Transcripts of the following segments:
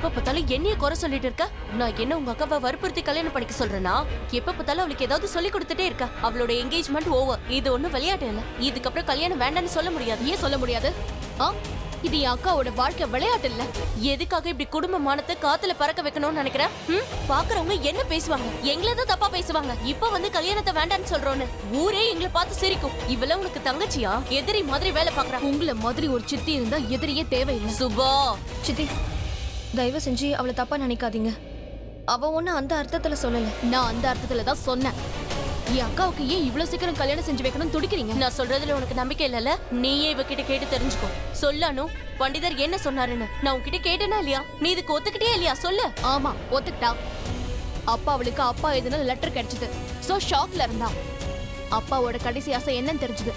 எப்ப பார்த்தாலும் என்னைய குறை சொல்லிட்டு இருக்க. நான் என்ன உங்க அக்காவை வற்புறுத்தி கல்யாணம் பண்ணிக்க சொல்றேனா? எப்ப பார்த்தாலும் அவளுக்கு ஏதாவது சொல்லி கொடுத்துட்டே இருக்க. அவளோட என்கேஜ்மெண்ட் ஓவர். இது ஒண்ணும் விளையாட்டு இல்ல. இதுக்கப்புறம் கல்யாணம் வேண்டாம்னு சொல்ல முடியாது. ஏன் சொல்ல முடியாது? இது என் அக்காவோட வாழ்க்கை விளையாட்டு இல்ல. எதுக்காக இப்படி குடும்ப மானத்தை காத்துல பறக்க வைக்கணும்னு நினைக்கிறேன்? பாக்குறவங்க என்ன பேசுவாங்க? எங்களதான் தப்பா பேசுவாங்க. இப்ப வந்து கல்யாணத்தை வேண்டாம்னு சொல்றோன்னு ஊரே எங்களை பார்த்து சிரிக்கும். இவள உனக்கு தங்கச்சியா? எதிரி மாதிரி வேலை பாக்குறா. உங்களை மாதிரி ஒரு சித்தி இருந்தா எதிரியே தேவையில்லை. சுபா, சித்தி, தயவு செஞ்சு அவளை தப்பா நினைக்காதீங்க. அவ ஒண்ணு அந்த அர்த்தத்துல சொல்லல. நான் அந்த அர்த்தத்துல தான் சொன்னேன். என் அக்காவுக்கு ஏன் இவ்வளவு சீக்கிரம் கல்யாணம் செஞ்சு வைக்கணும்னு துடிக்கிறீங்க? நான் சொல்றதுல உனக்கு நம்பிக்கை இல்லல? நீயே இவகிட்ட கேட்டு தெரிஞ்சுக்கோ. சொல்லானோ பண்டிதர் என்ன சொன்னாருன்னு நான் உன்கிட்ட கேட்டேனா இல்லையா? நீ இதுக்கு ஒத்துக்கிட்டே இல்லையா? சொல்லு. ஆமா, ஒத்துக்கிட்டா. அப்பா அவளுக்கு அப்பா எதுனா லெட்டர் கிடைச்சது. சோ ஷாக்ல இருந்தா. அப்பாவோட கடைசி ஆசை என்னன்னு தெரிஞ்சது.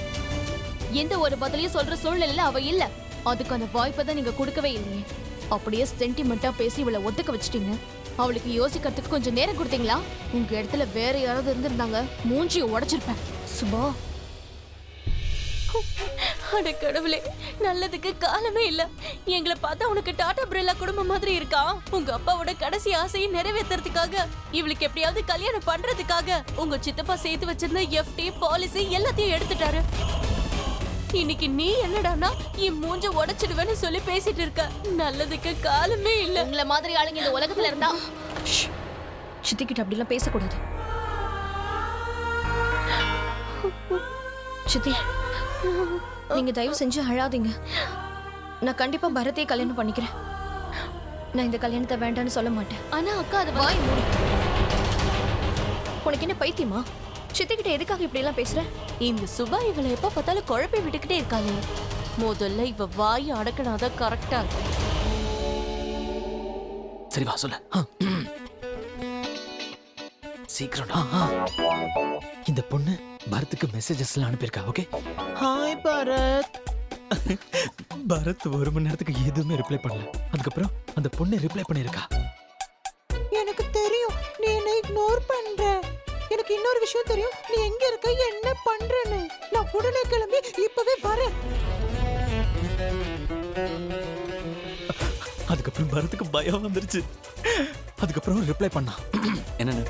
எந்த ஒரு பதிலையும் சொல்ற சூழ்நிலையில அவ இல்ல. அதுக்கான வாய்ப்பை தான் நீங்க கொடுக்கவே இல்லையே. அப்படியே சென்டிமெண்டா பேசி இவளை ஒத்துக்க வச்சிட்டீங்க. அவளுக்கு யோசிக்கிறதுக்கு கொஞ்சம் நேரம் கொடுத்தீங்களா? உங்க இடத்துல வேற யாராவது இருந்திருந்தாங்க மூஞ்சியை உடைச்சிருப்பேன். சுபா, அட கடவுளே, நல்லதுக்கு காலமே இல்ல. எங்களை பார்த்தா உனக்கு டாடா பிர்லா குடும்பம் மாதிரி இருக்கா? உங்க அப்பாவோட கடைசி ஆசையை நிறைவேற்றுறதுக்காக, இவளுக்கு எப்படியாவது கல்யாணம் பண்றதுக்காக உங்க சித்தப்பா சேர்த்து வச்சிருந்த எஃப்டி பாலிசி எல்லாத்தையும் எடுத்துட்டாரு. இன்னைக்கு நீ என்னடானா என் மூஞ்ச உடைச்சிடுவேன்னு சொல்லி பேசிட்டு இருக்க. நல்லதுக்கு காலமே இல்ல. உங்களை மாதிரி ஆளுங்க இந்த உலகத்துல இருந்தா. சித்தி கிட்ட அப்படிலாம் பேசக்கூடாது. சித்தி, நீங்க தயவு செஞ்சு அழாதீங்க. நான் கண்டிப்பா பரத்தையே கல்யாணம் பண்ணிக்கிறேன். நான் இந்த கல்யாணத்தை வேண்டான்னு சொல்ல மாட்டேன். ஆனா அக்கா அது வாய் மூடு. உனக்கு என்ன பைத்தியமா? சித்தி கிட்ட எதுக்காக இப்படி எல்லாம் பேசுற? இந்த சுபா இவளை எப்ப பார்த்தாலும் குழப்பி விட்டுக்கிட்டே இருக்காளே. முதல்ல இவ வாய் அடக்கினாதான் கரெக்டா இருக்கும். சரி வா சொல்லு. சீக்கிரம். இந்த பொண்ணு பரத்துக்கு மெசேஜஸ் எல்லாம் அனுப்பியிருக்கா. Okay, hi Bharat. பரத் 1 மணி நேரத்துக்கு எதுவுமே ரிப்ளை பண்ணல. அதுக்கப்புறம் அந்த பொண்ணு ரிப்ளை பண்ணிருக்கா. எனக்கு தெரியும் நீ என்ன இக்னோர் பண்ற. எனக்கு இன்னொரு விஷயம் தெரியும், நீ எங்க இருக்க, என்ன பண்றேன்னு. நான் உடனே கிளம்பி இப்பவே வரேன். அதுக்கப்புறம் பரத்துக்கு பயம் வந்துருச்சு. அதுக்கப்புறம் ரிப்ளை பண்ணா. என்னன்னு?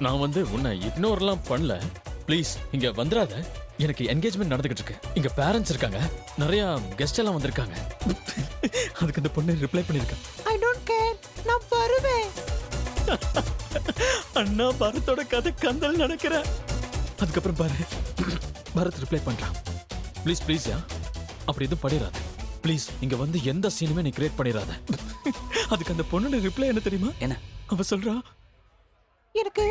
நான் வந்து உன்னை இக்னோர்லாம் பண்ணல. ப்ளீஸ் இங்க வந்துடாத. எனக்கு என்கேஜ்மெண்ட் நடந்துகிட்டு இருக்கு. இங்க பேரண்ட்ஸ் இருக்காங்க, நிறைய கெஸ்ட் எல்லாம் வந்திருக்காங்க. அதுக்கு அந்த பொண்ணு ரிப்ளை பண்ணிருக்கா. ஐ டோன்ட் கேர், நான் வருவேன். அண்ணா பரத்தோட கதை கந்தல் நடக்கிற. அதுக்கப்புறம் பாரு, பரத் ரிப்ளை பண்றான். ப்ளீஸ் ப்ளீஸ் யா, அப்படி எதுவும் பண்ணிடாத. ப்ளீஸ் இங்க வந்து எந்த சீனுமே நீ கிரியேட் பண்ணிடாத. அதுக்கு அந்த பொண்ணோட ரிப்ளை என்ன தெரியுமா? என்ன அவ சொல்றா, எனக்கு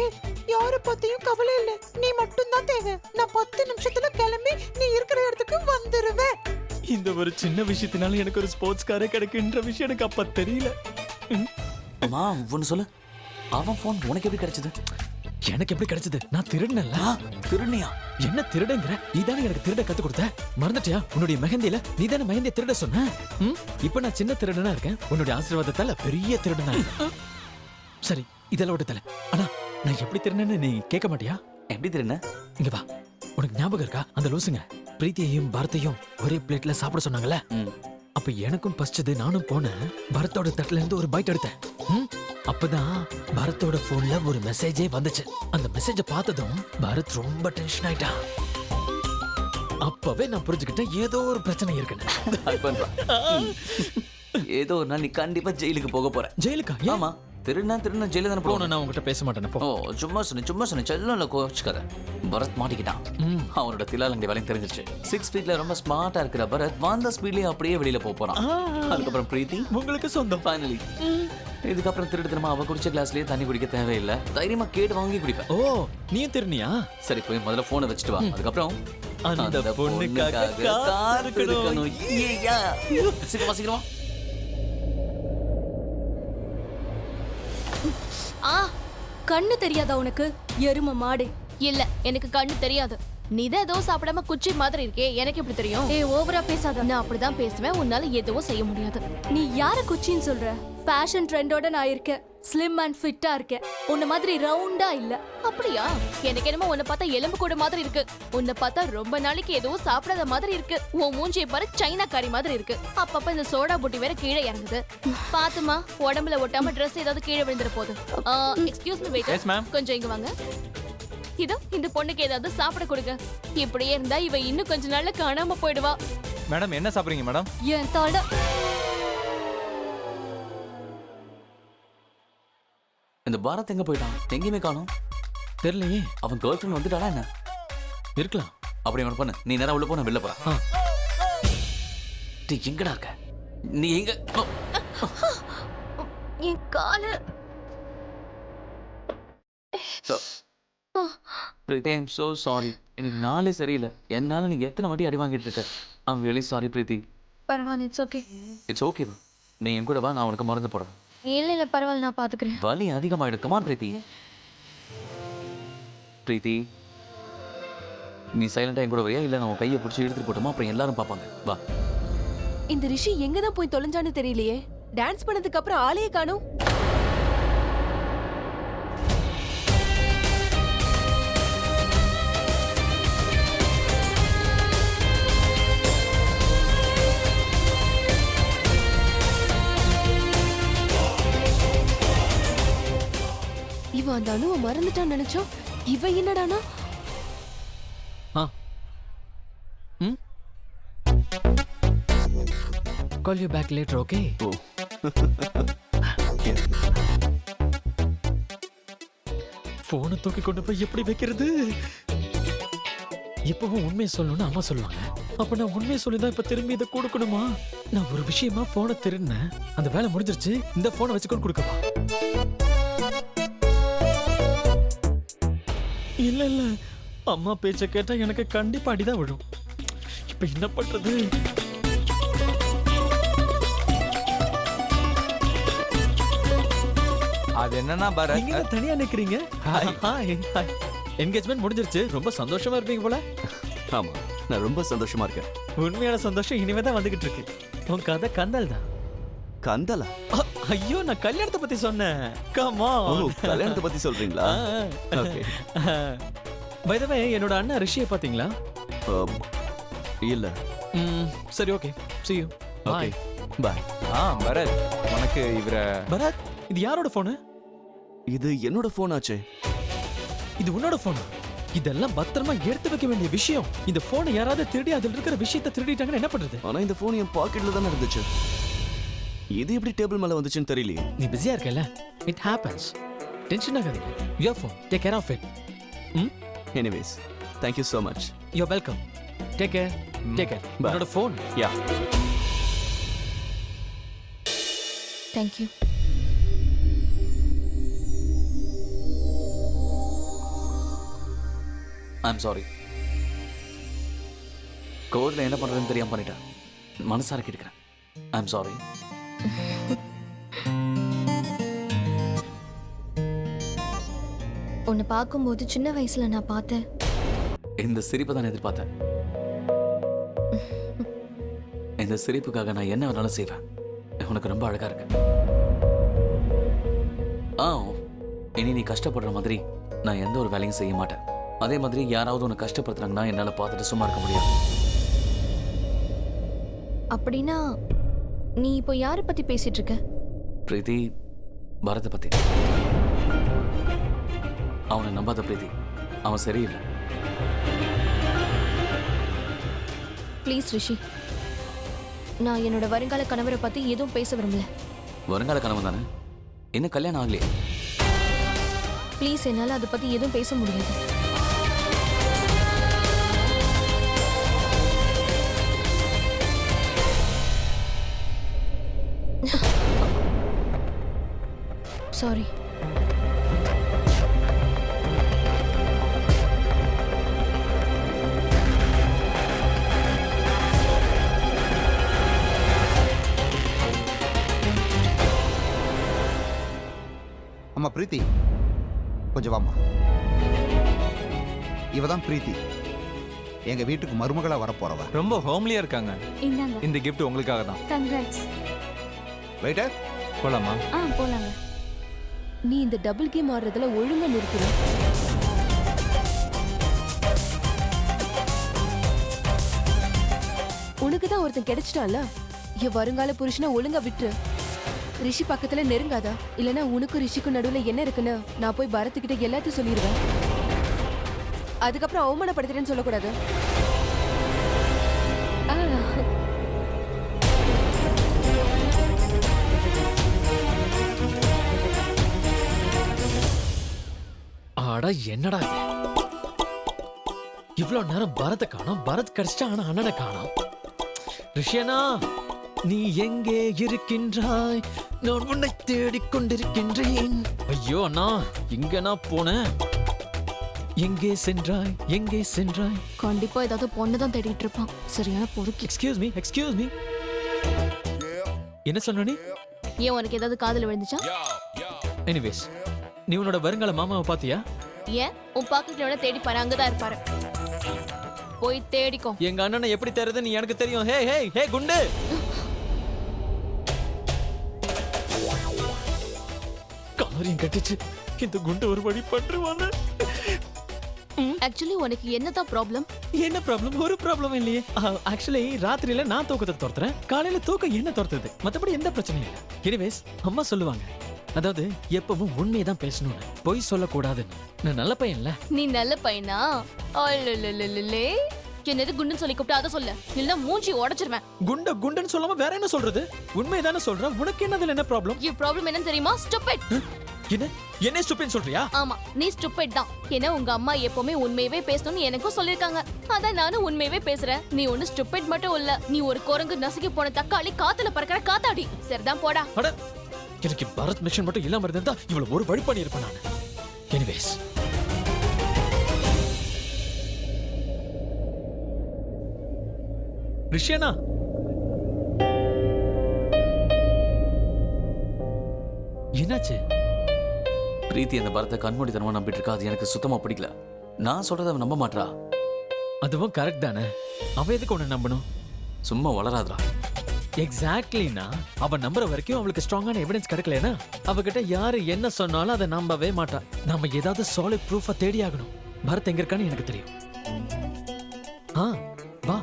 யார பத்தியும் கவலை இல்ல, நீ மட்டும் தான் தேவை. நான் 10 நிமிஷத்துல கிளம்பி நீ இருக்கிற இடத்துக்கு வந்துருவேன். இந்த ஒரு சின்ன விஷயத்தினால எனக்கு ஒரு ஸ்போர்ட்ஸ் காரே கிடைக்குன்ற விஷயம் எனக்கு அப்ப தெரியல. அம்மா ஒன்னு சொல்லு, அவன் போன் உனக்கு எப்படி கிடைச்சது? எனக்கு எப்படி கிடைச்சது? நான் திருடனல்ல. திருடனியா? என்ன திருடங்கிற? நீதானே எனக்கு திருட கத்து கொடுத்த. மறந்துட்டியா? உன்னுடைய மெஹந்தியில நீதானே மெஹந்தியை திருட சொன்ன. இப்ப நான் சின்ன திருடனா இருக்கேன், உன்னுடைய ஆசீர்வாதத்தால பெரிய திருடனா இருக்கேன். சரி, இதெல்லாம் விட்டு தல. ஆனா நான் எப்படி திருடனேன்னு நீ கேட்க மாட்டியா? எப்படி திருட? இங்க வா, உனக்கு ஞாபகம் இருக்கா அந்த லூசுங்க பிரீத்தியையும் பரத்தையும் ஒரே பிளேட்ல சாப்பிட சொன்னாங்கல்ல? அப்ப எனக்கும் பசிச்சது, நானும் போனேன். பரத்தோட தட்டுல இருந்து ஒரு பைட் எடுத்தேன். அப்பதான் பரத்தோட போன்ல ஒரு மெசேஜே வந்துச்சு. அந்த மெசேஜ பார்த்ததும் பரத் ரொம்ப டென்ஷன் ஆயிட்டான். அப்பவே நான் புரிஞ்சுக்கிட்டேன் ஏதோ ஒரு பிரச்சனை இருக்குன்னு. ஏதோ ஒரு நாள் நீ கண்டிப்பா ஜெயிலுக்கு போக போற. ஜெயிலுக்கா? ஆமா, திருநா ஜெயில தானே போகணும். நான் உங்ககிட்ட பேச மாட்டேன். ஓ, சும்மா சொன்ன செல்லம் கோச்சுக்காத. பரத் மாட்டிக்கிட்டான். அவனோட தில்லாலங்கடி வேலையும் தெரிஞ்சிருச்சு. 6 ஃபீட்ல ரொம்ப ஸ்மார்ட்டா இருக்கிற பரத் வந்த ஸ்பீட்லயே அப்படியே வெளியில போறான். அதுக்கப்புறம் பிரீத்தி உங்களுக்கு சொந்தம். ஃபைனலி இதுக்கப்புறம் திருடுத்தனமா அவ குடிச்ச கிளாஸ்லயே தண்ணி குடிக்க தேவையில்லை. தைரியமா கேட்டு வாங்கி குடிப்பேன். ஓ, நீயும் திருநியா? சரி, போய் முதல்ல போனை வச்சுட்டு வா. அதுக்கப்புறம் அந்த பொண்ணுக்காக காத்திருக்கணும். சீக்கிரமா சீக்கிரமா. கண்ணு தெரியாதா உனக்கு? எரும மாடு. இல்ல, எனக்கு கண்ணு தெரியாது. நீ தான் ஏதோ சாப்பிடாம குச்சி மாதிரி இருக்கே, எனக்கு எப்படி தெரியும்? ஏய் ஓவரா பேசாத. நான் அப்படிதான் பேசுவேன், உன்னால எதுவும் செய்ய முடியாது. நீ யார குச்சின்னு சொல்ற? ஃபேஷன் ட்ரெண்டோட நான் இருக்கேன். ஸ்லிம் அண்ட் ஃபிட்டா இருக்கேன். உன்ன மாதிரி ரவுண்டா இல்ல. அப்படியா? எனக்கு என்னமோ உன்னை பார்த்தா எலும்பு கூட மாதிரி இருக்கு. உன்னை பார்த்தா ரொம்ப நாளைக்கு எதுவும் சாப்பிடாத மாதிரி இருக்கு. உன் மூஞ்சியை பாரு, சைனாக்காரி மாதிரி இருக்கு. அப்பப்ப இந்த சோடா புட்டி வேற கீழே இறங்குது. பாத்துமா, உடம்புல ஒட்டாம ட்ரெஸ் ஏதாவது கீழே விழுந்துற போகுது. Excuse me Yes, ma'am. Waiter, கொஞ்சம் இங்க வாங்க. இதோ இந்த பொண்ணுக்கு ஏதாவது சாப்பிட கொடுங்க. இப்படியே இருந்தா இவ இன்னும் கொஞ்ச நாள்ல காணாம போயிடுவா. மேடம் என்ன சாப்பிடுறீங்க மேடம்? என் தலை. இந்த பாரத் எங்க போயிட்டான்? எங்கேயுமே காணோம். தெரியலையே. அவன் கேர்ள் ஃப்ரெண்ட் வந்துட்டாளா என்ன? இருக்கலாம். அப்படி ஒன்று பண்ணு, நீ நேரம் உள்ள போன வெளில போற. ஆ. டேய், எங்கடா இருக்க நீ? எங்க? என் காலு. பிரீத்தி, ஐம் so sorry. எனக்கு நாளே சரியில்லை. என்னால நீங்க எத்தனை வாட்டி அடி வாங்கிட்டு இருக்க. ஐம் really sorry பிரீத்தி. பரவாயில்ல, இட்ஸ் ஓகே. It's okay. நீ என் கூட வா, நான் உனக்கு மருந்து போடுறேன். இல்ல பரவாயில்ல, நான் பாத்துக்கிறேன். வலி அதிகமாயிடும். கமான் பிரீத்தி. பிரீத்தி, நீ சைலண்டா என் கூட வரியா? இல்லை நான் உன் கையை பிடிச்சி இழுத்துட்டு போட்டோமா, அப்புறம் எல்லாரும் பார்ப்பாங்க. வா. இந்த ரிஷி எங்க தான் போய் தொலைஞ்சான்னு தெரியலையே. டான்ஸ் பண்ணதுக்கு அப்புறம் ஆளையே காணோம். இவன் அந்த அணுவை மறந்துட்டான்னு நினைச்சோம். இவ என்னடானா? Call you back later, okay? ஓ. போனை தூக்கி கொண்டு போய் எப்படி வைக்கிறது? எப்பவும் உண்மையை சொல்லணும்னு அம்மா சொல்லுவாங்க. அப்ப நான் உண்மையை சொல்லிதான் இப்ப திரும்பி இதை கொடுக்கணுமா? நான் ஒரு விஷயமா போனை திருடினேன். அந்த வேலை முடிஞ்சிருச்சு. இந்த போனை வச்சுக்கொண்டு கொடுக்கவா? இல்ல இல்ல, அம்மா பேச்ச கேட்டா எனக்கு கண்டிப்பா அடிதான் விழும். இப்ப என்ன பண்றது? அது என்னன்னா பாரத், நீங்க என்ன தனியா நிக்கிறீங்க? ஹாய். என்கேஜ்மெண்ட் முடிஞ்சிருச்சு. ரொம்ப சந்தோஷமா இருப்பீங்க போல. ஆமா, நான் ரொம்ப சந்தோஷமா இருக்கேன். உண்மையான சந்தோஷம் இனிமே தான் வந்துகிட்டு இருக்கு. உன் கதை கந்தல் தான். கந்தலா? ஐயோ, நான் கல்யாணத்தை பத்தி சொன்னேன். Come on. கல்யாணத்தை பத்தி சொல்றீங்களா? ஓகே. பை தி வே, என்னோட அண்ணா ரிஷியை பாத்தீங்களா? இல்ல. சரி, okay. see you. Okay, bye. பாய். பரத் உனக்கு இவர பரத், இது யாரோட போனு? இது என்னோட போன் ஆச்சே. இது உன்னோட போனா? இதெல்லாம் பத்திரமா எடுத்து வைக்க வேண்டிய விஷயம். இந்த போனை யாராவது திருடி அதில் இருக்கிற விஷயத்தை திருடிட்டாங்கன்னு என்ன பண்றது? ஆனா இந்த போன் என் பாக்கெட்ல தானே இருந்துச்சு. இது எப்படி டேபிள் மேல வந்துச்சுன்னு தெரியலையே. நீ பிஸியா இருக்கல? It happens. டென்ஷன் ஆகாதீங்க. Your phone, take care of it. Anyways, thank you so much. You welcome. Take care. Bye. என்னோட phone. Yeah. Thank you. I'm sorry. கோர்ட்ல என்ன பண்றதுன்னு தெரியாம பண்ணிட்டேன். மனசார கேட்கிறேன். I'm sorry. உன்னை பார்க்கும்போது சின்ன வயசுல நான் பார்த்தேன். இந்த சிரிப்பை தான் எதிர்பார்த்தேன். இந்த சிரிப்புக்காக நான் என்ன வேணாலும் செய்வேன். உனக்கு ரொம்ப அழகா இருக்கு. இனி நீ கஷ்டப்படுற மாதிரி நான் எந்த ஒரு வேலையும் செய்ய மாட்டேன். அதே மாதிரி யாராவது உன்னை கஷ்டப்படுத்துறாங்கன்னா என்னால பார்த்துட்டு சும்மா இருக்க முடியாது. அப்படின்னா நீ இப்போ யாரை பத்தி பேசிட்டு இருக்க? பிரீத்தி, பரத்தை பத்தி. அவனை நம்பாத பிரீத்தி, அவன் சரியில்லை. ப்ளீஸ் ரிஷி, நான் என்னோட வருங்கால கணவரை பத்தி எதுவும் பேச விரும்பல. வருங்கால கனவு தானே, இன்னும் கல்யாணம் ஆகலையே. ப்ளீஸ், என்னால அதை பத்தி எதுவும் பேச முடியாது. சாரி. அம்மா பிரீத்தி, கொஞ்சம் வாம்மா. இவ தான் பிரீத்தி, எங்க வீட்டுக்கு மருமகளா வரப்போறவ. ரொம்ப ஹோம்லியா இருக்காங்க. இந்தாங்க. இந்த gift உங்களுக்காக தான். கங்க்ராட்ஸ். வெயிட்டர், போலாமா? போலாங்க. நீ இந்த டபுள் கேம் ஆடுறதுல ஒழுங்கா நிறுத்துற. உனக்கு தான் ஒருத்தன் கிடைச்சிட்டான்ல, என் வருங்கால புருஷனை ஒழுங்கா விட்டுரு. ரிஷி பக்கத்துல நெருங்காதா, இல்லனா உனக்கும் ரிஷிக்கும் நடுவுல என்ன இருக்குன்னு நான் போய் பரத்துக்கிட்ட எல்லாத்தையும் சொல்லிடுவேன். அதுக்கப்புறம் அவமானப்படுத்துறேன்னு சொல்லக்கூடாது. அட என்னடா இது? இவ்ளோ நேரம் பரத காணோம், பரத் கிடைச்சிட்டா, ஆனா அண்ணனை காணோம். ரிஷியனா, நீ எங்கே இருக்கின்றாய்? நான் உன்னை தேடிக் கொண்டிருக்கின்றேன். ஐயோ அண்ணா, இங்க நான் போனேன். எங்கே சென்றாய், எங்கே சென்றாய்? கண்டிப்பா ஏதாவது பொண்ணு தான் தேடிட்டு இருப்பான். சரியான பொறுக்கி. Excuse me. என்ன சொன்ன நீ? ஏன் உனக்கு ஏதாவது காதுல விழுந்துச்சா? எனிவேஸ், நீ உன்னோட வருங்கால மாமாவை பாத்தியா? ஏன் உன் பாக்கெட்ல வேணா தேடி பாரு, அங்கதான் இருப்பாரு. போய் தேடிக்கோ. எங்க அண்ணனை எப்படி தேடுறதுன்னு எனக்கு தெரியும். ஹே ஹே ஹே குண்டு, காரியம் கட்டிச்சு. இந்த குண்டு ஒரு வழி பண்றுவாங்க. ஆக்சுவலி உனக்கு என்னதான் ப்ராப்ளம்? என்ன ப்ராப்ளம்? ஒரு ப்ராப்ளம் இல்லையே. ஆக்சுவலி ராத்திரியில நான் தூக்கத்தை துரத்துறேன், காலையில தூக்கம் என்ன துரத்துது. மத்தபடி எந்த பிரச்சனையும் இல்லை. எனிவேஸ், அம்மா சொல்லுவாங்க, அதாவது எப்பவும் உண்மையை தான் பேசணும்னு, பொய் சொல்லக்கூடாதுன்னு. நான் நல்ல பையன்ல. நீ நல்ல பையனா? அல்லல்லே, என்னது குண்டுன்னு சொல்லி கூப்பிட்டு அதை சொல்ல, இல்ல மூஞ்சி உடைச்சிருவேன். குண்டுன்னு சொல்லாம வேற என்ன சொல்றது? உண்மையை தானே சொல்றேன். உனக்கு என்னதுல என்ன ப்ராப்ளம்? யூ ப்ராப்ளம் என்னன்னு தெரியுமா? ஸ்டூபிட். என்ன ஸ்டூபிட் சொல்றியா? ஆமா, நீ ஸ்டூபிட் தான். ஏன்னா உங்க அம்மா எப்பவுமே உண்மையவே பேசணும்னு எனக்கும் சொல்லிருக்காங்க. அதான் நானும் உண்மையவே பேசுறேன். நீ ஒண்ணு ஸ்டூபிட் மட்டும் இல்ல, நீ ஒரு குரங்கு நசுக்கி போன தக்காளி, காத்துல பறக்கிற காத்தாடி. சரிதான், போடா. அட, எனக்கு பாரத் மிஷன் மட்டும் இல்லாம இருந்தா இவ்வளவு ஒரு வழி பண்ணி இருப்பேன் நான். எனிவேஸ், ரிஷியனா, என்னாச்சு? பிரீத்தி அந்த பரத்தை கண்மூடித்தனமா நம்பிட்டு இருக்கா. அது எனக்கு சுத்தமா பிடிக்கல. நான் சொல்றத அவ நம்ப மாட்றா. அதுவும் கரெக்ட் தானே. அவ எதுக்கு உன்னை நம்பணும்? சும்மா வளராதுடா. எக்ஸாக்ட்லினா, அவ நம்புற வரைக்கும் அவளுக்கு ஸ்ட்ராங்கான எவிடன்ஸ் கிடைக்கலனா அவகிட்ட யாரு என்ன சொன்னாலும் அதை நம்பவே மாட்டா. நாம ஏதாவது சாலிட் ப்ரூஃபா தேடி ஆகணும். பரத் எங்க இருக்கான்னு எனக்கு தெரியும். வா.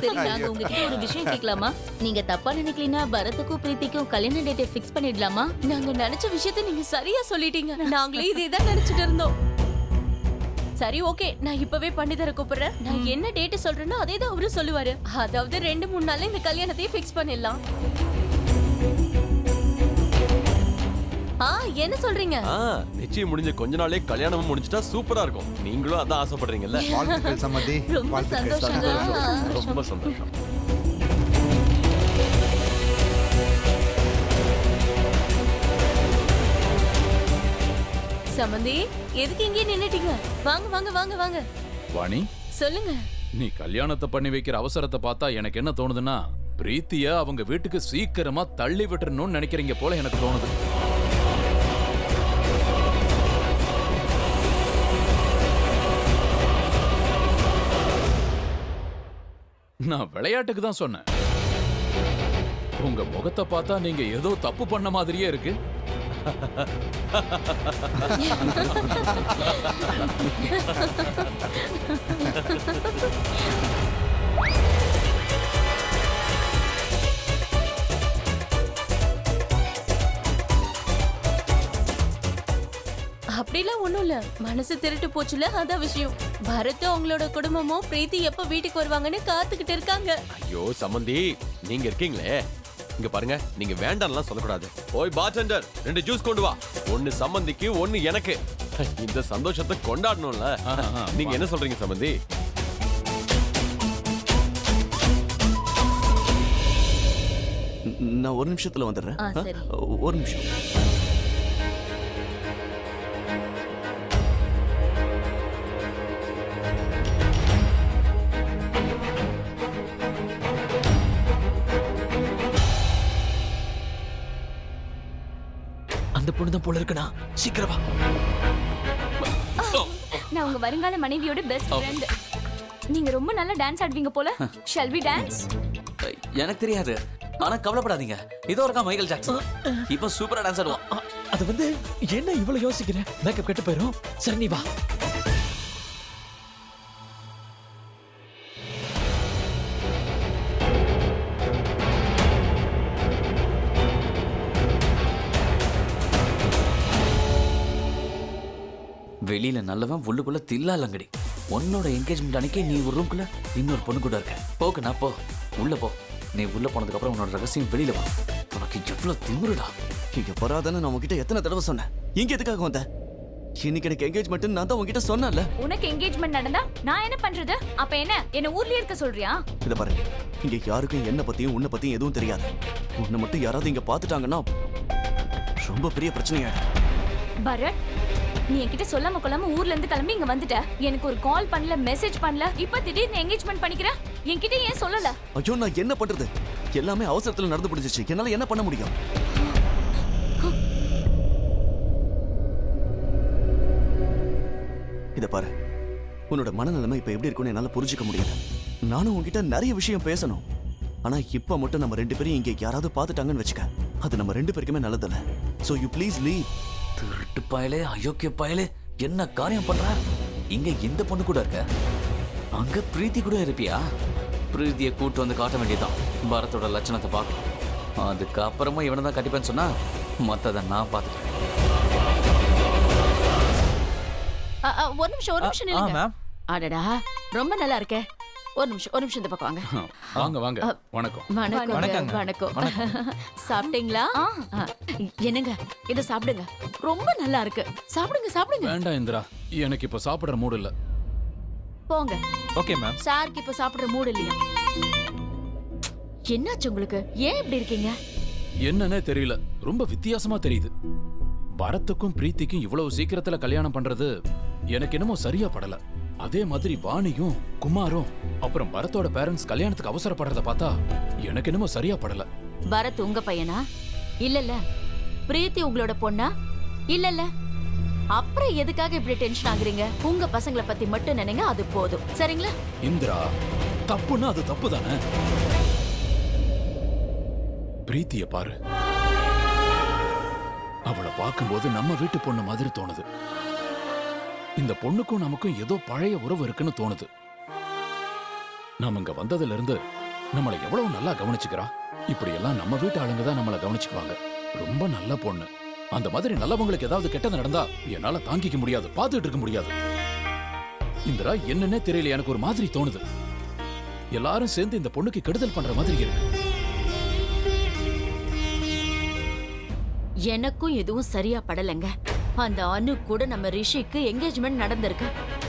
சரி, நாங்க உங்ககிட்ட ஒரு விஷயம் கேட்கலாமா? நீங்க தப்பா நினைக்கலனா பரத்துக்கும் பிரீத்திக்கும் கல்யாண டேட்டை ஃபிக்ஸ் பண்ணிடலாமா? நாங்க நினைச்ச விஷயத்தை நீங்க சரியா சொல்லிட்டீங்க. நாங்களே இதேதான் நினைச்சிட்டு இருந்தோம். சரி, ஓகே, நான் இப்பவே பண்டிதரை கூப்பிடுறேன். நான் என்ன டேட் சொல்றேனோ அதே தான் அவரும் சொல்லுவாரு. அதாவது 2-3 நாள்ல இந்த கல்யாணத்தையும் ஃபிக்ஸ் பண்ணிடலாம். என்ன சொல்றீங்க? நிச்சயம் முடிஞ்ச கொஞ்ச நாளே கல்யாணமும் முடிஞ்சிட்டா சூப்பரா இருக்கும். நீங்களும் அதான் ஆசைப்படுறீங்கல்ல? வாழ்த்துக்கள் சம்மதி. ரொம்ப சந்தோஷம். ரொம்ப சந்தோஷம். சமந்தி, எதுக்கு இங்கே நின்னுட்டீங்க? வாங்க வாங்க வாங்க வாங்க. வாணி, சொல்லுங்க. நீ கல்யாணத்தை பண்ணி வைக்கிற அவசரத்தை பார்த்தா எனக்கு என்ன தோணுதுன்னா, பிரீத்திய அவங்க வீட்டுக்கு சீக்கிரமா தள்ளி விட்டுறணும்னு நினைக்கிறீங்க போல எனக்கு தோணுது. நான் விளையாட்டுக்கு தான் சொன்னேன். உங்க முகத்தை பார்த்தா நீங்க ஏதோ தப்பு பண்ண மாதிரியே இருக்கு. அப்படிலாம் ஒண்ணும் இல்ல, மனசு திருட்டு போச்சுல, அதான் விஷயம். பரத் அவங்களோட குடும்பமும் பிரீத்தி எப்ப வீட்டுக்கு வருவாங்கன்னு காத்துக்கிட்டு இருக்காங்க. ஐயோ சம்மந்தி, நீங்க இருக்கீங்களே, இங்க பாருங்க, நீங்க வேண்டாம்லாம் சொல்லக்கூடாது. போய் பார்டெண்டர் 2 ஜூஸ் கொண்டு வா. 1 சம்மந்திக்கு 1 எனக்கு. இந்த சந்தோஷத்தை கொண்டாடணும்ல. நீங்க என்ன சொல்றீங்க சம்மந்தி? நான் ஒரு நிமிஷத்துல வந்துடுறேன். சரி. ஒரு நிமிஷம். அந்த பொண்ணு தான் போல இருக்குண்ணா. சீக்கிரம் வா. நான் உங்க வருங்கால மனைவியோட பெஸ்ட் ஃப்ரெண்ட். நீங்க ரொம்ப நல்லா டான்ஸ் ஆடுவீங்க போல. Shall we dance? எனக்கு தெரியாது, ஆனா கவலைப்படாதீங்க. இதோ இருக்கா மைக்கேல் ஜாக்சன், இப்ப சூப்பரா டான்ஸ் ஆடுவான். அது வந்து என்ன இவ்வளவு யோசிக்கிறேன்? மேக்கப் கெட்டு போயிரும். சரி நீ வா. வெளியில நல்லவன் உள்ளுக்குள்ள தில்லாலங்கடி. உன்னோட என்கேஜ்மெண்ட் அன்னைக்கு நீ ஒரு ரூம்குள்ள இன்னொரு பொண்ணு கூட இருக்க. போக்குண்ணா போ, உள்ள போ. நீ உள்ள போனதுக்கு அப்புறம் உன்னோட ரகசியம் வெளியில வா. உனக்கு எவ்வளவு திமிருடா. இங்க வராதன்னு நான் உங்ககிட்ட எத்தனை தடவை சொன்னேன்? இங்க எதுக்காக வந்த? இன்னைக்கு எனக்கு என்கேஜ்மெண்ட் நான் தான் உங்ககிட்ட சொன்னேன்ல. உனக்கு என்கேஜ்மெண்ட் நடந்தா நான் என்ன பண்றது? அப்ப என்ன ஊர்லயே இருக்க சொல்றியா? இத பாரு, இங்க யாருக்கும் என்ன பத்தியும் உன்னை பத்தியும் எதுவும் தெரியாது. உன்னை மட்டும் யாராவது இங்க பாத்துட்டாங்கன்னா ரொம்ப பெரிய பிரச்சனையாயிடும். பரத், நீ என்கிட்ட சொல்லாம கொள்ளாம ஊர்ல இருந்து கிளம்பி இங்க வந்துட்ட. எனக்கு ஒரு கால் பண்ணல, மெசேஜ் பண்ணல. இப்ப திடீர்னு என்கேஜ்மெண்ட் பண்ணிக்கிற. என்கிட்ட ஏன் சொல்லல? ஐயோ, நான் என்ன பண்றது? எல்லாமே அவசரத்துல நடந்து முடிஞ்சிச்சு. என்னால என்ன பண்ண முடியும்? இத பாரு, உன்னோட மனநிலைமை இப்ப எப்படி இருக்குன்னு என்னால புரிஞ்சுக்க முடியல. நானும் உன்கிட்ட நிறைய விஷயம் பேசணும். ஆனா இப்ப மட்டும் நம்ம ரெண்டு பேரும் இங்க யாராவது பாத்துட்டாங்கன்னு வச்சுக்க, அது நம்ம ரெண்டு பேருக்குமே நல்லதில்ல. So you please leave. திருட்டு பயலே, அயோக்கிய பயலே, என்ன காரியம் பண்ற? இங்க இந்த பொண்ணு கூட இருக்க, அங்க பிரீத்தி கூட இருப்பியா? பிரீத்தியை கூட்டு வந்து காட்ட வேண்டியதான். பரத்தோட லட்சணத்தை பார்க்கணும். அதுக்கப்புறமா இவனை தான் கட்டிப்பேன்னு சொன்னா மத்ததை நான் பார்த்துட்டேன். ஒரு நிமிஷம் நில்லுங்க. அடடா, ரொம்ப நல்லா இருக்கே. ஒரு நிமிஷம் இந்த பக்கம் வாங்க. வாங்க வாங்க. வணக்கம். வணக்கம். சாப்பிட்டீங்களா? என்னங்க, இத சாப்பிடுங்க. ரொம்ப நல்லா இருக்கு. சாப்பிடுங்க. வேண்டாம் இந்திரா, எனக்கு இப்ப சாப்பிடுற மூடு இல்ல. போங்க. Okay ma'am. சாருக்கு இப்ப சாப்பிடுற மூடு இல்லையா? என்னாச்சு உங்களுக்கு? ஏன் இப்படி இருக்கீங்க? என்னன்னே தெரியல, ரொம்ப வித்தியாசமா தெரியுது. பரத்துக்கும் பிரீத்திக்கும் இவ்வளவு சீக்கிரத்துல கல்யாணம் பண்றது எனக்கு என்னமோ சரியா படல. அதே மாதிரி வாணியும் குமாரும் அப்புறம் பரத்தோட பேரண்ட்ஸ் கல்யாணத்துக்கு அவசரப்படுறத பார்த்தா எனக்கு என்னமோ சரியா படல. பரத் உங்க பையனா? இல்லல்ல. பிரீத்தி உங்களோட பொண்ணா? இல்லல்ல. அப்புறம் எதுக்காக இப்படி டென்ஷன் ஆகுறீங்க? உங்க பசங்களை பத்தி மட்டும் நினைங்க, அது போதும். சரிங்களா? இந்திரா, தப்புன்னா அது தப்பு தானே. பிரீத்திய பாரு, அவளை பார்க்கும்போது நம்ம வீட்டு பொண்ணு மாதிரி தோணுது. இந்த பொண்ணுக்கும் நமக்கும் ஏதோ பழைய உறவு இருக்குன்னு தோணுது. நாம இங்க வந்ததுல இருந்து நம்மளை எவ்வளவு நல்லா கவனிச்சுக்கிறா. இப்படி எல்லாம் நம்ம வீட்டு ஆளுங்க தான் நம்மளை கவனிச்சுக்குவாங்க. ரொம்ப நல்ல பொண்ணு. அந்த மாதிரி நல்லவங்களுக்கு ஏதாவது கெட்டது நடந்தா என்னால தாங்கிக்க முடியாது, பார்த்துட்டு இருக்க முடியாது. இந்திரா, என்னன்னே தெரியல, எனக்கு ஒரு மாதிரி தோணுது. எல்லாரும் சேர்ந்து இந்த பொண்ணுக்கு கெடுதல் பண்ற மாதிரி இருக்கு. எனக்கும் எதுவும் சரியா படலைங்க. அந்த அனு கூட நம்ம ரிஷிக்கு என்கேஜ்மெண்ட் நடந்திருக்கு.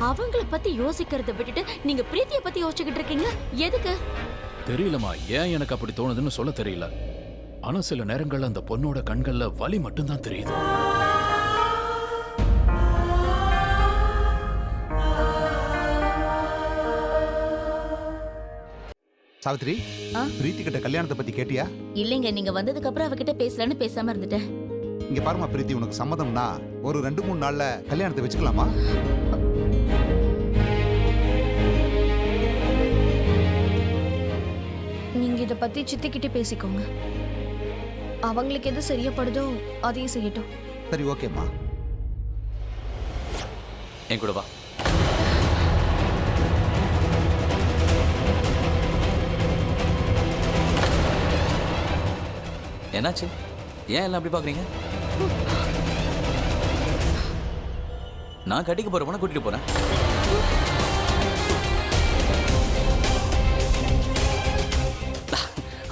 அவங்கள பத்தி யோசிக்கிறத விட்டுட்டு நீங்க பிரீத்திய பத்தி யோசிச்சுக்கிட்டு இருக்கீங்க. எதுக்கு தெரியலமா, ஏன் எனக்கு அப்படி தோணுதுன்னு சொல்ல தெரியல. ஆனா சில நேரங்கள்ல அந்த பொண்ணோட கண்கள்ல வலி மட்டும்தான் தெரியுது. சாவித்ரி, பிரீத்தி கிட்ட கல்யாணத்தை பத்தி கேட்டியா? இல்லைங்க, நீங்க வந்ததுக்கு அப்புறம் அவகிட்ட பேசலான்னு பேசாம இருந்துட்டேன். இங்க பாருமா பிரீத்தி, உனக்கு சம்மதம்னா ஒரு 2-3 நாள்ல கல்யாணத்தை வச்சுக்கலாமா? நீங்க இத பத்தி சித்திக்கிட்டே பேசிக்கோங்க. அவங்களுக்கு எது சரியாப்படுதோ அதையும் செய்யட்டும். சரி, ஓகேம்மா. என் கூட வா. என்னாச்சு? ஏன் எல்லாம் அப்படி பாக்குறீங்க? நான் கட்டிக்க போற பொண்ணை கூட்டிட்டு போறேன்.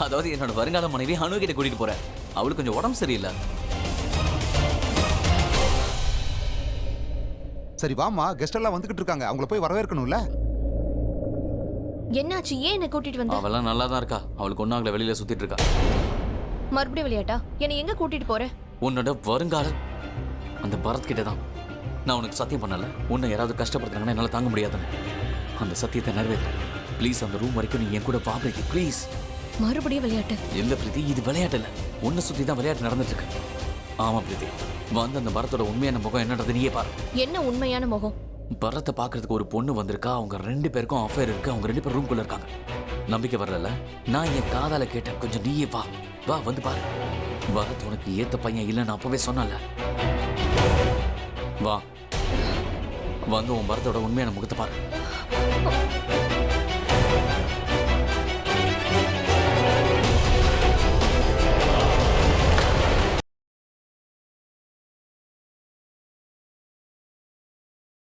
அதாவது என்னோட வருங்கால மனைவி அனு கிட்ட கூட்டிட்டு போறேன். அவளுக்கு கொஞ்சம் உடம்பு சரியில்லை. சரி வாமா, கெஸ்ட் எல்லாம் வந்துகிட்டு இருக்காங்க, அவங்கள போய் வரவேற்கணும்ல. என்னாச்சு? ஏன் என்ன கூட்டிட்டு வந்த? அவெல்லாம் நல்லா தான் இருக்கா. அவளுக்கு ஒன்னாங்கள வெளியில சுத்திட்டு இருக்கா. மறுபடியும் விளையாட்டா? என்னை எங்க கூட்டிட்டு போற? உன்னோட வருங்கால அந்த பரத் கிட்ட தான். நான் உனக்கு சத்தியம் பண்ணல, உன்னை யாராவது கஷ்டப்படுத்துறாங்கன்னா என்னால தாங்க முடியாதுன்னு. அந்த சத்தியத்தை நிறைவேற்ற ப்ளீஸ். அந்த ரூம் வரைக்கும் நீ என் கூட வா பிரீத்தி, ப்ளீஸ். மறுபடியும் விளையாட்டு? இல்ல பிரீத்தி, இது விளையாட்டு இல்ல. உன்னை சுத்தி தான் விளையாட்டு நடந்துட்டு இருக்கு. ஆமா பிரீத்தி, வந்து அந்த பரத்தோட உண்மையான முகம் என்னன்றது நீயே பாரு. என்ன உண்மையான முகம்? பரத்தை பார்க்கறதுக்கு ஒரு பொண்ணு வந்திருக்கா. அவங்க 2 பேருக்கும் அஃபேர் இருக்கு. அவங்க 2 பேரும் ரூம்குள்ள இருக்காங்க. நம்பிக்கை வரல? நான் என் காதால கேட்டேன். கொஞ்சம் நீயே வா வா, வந்து பாரு. பரத் உனக்கு ஏத்த பையன் இல்லைன்னு அப்பவே சொன்னல. வா, வந்து உன் பரத்தோட உண்மையான முகத்தை பாரு.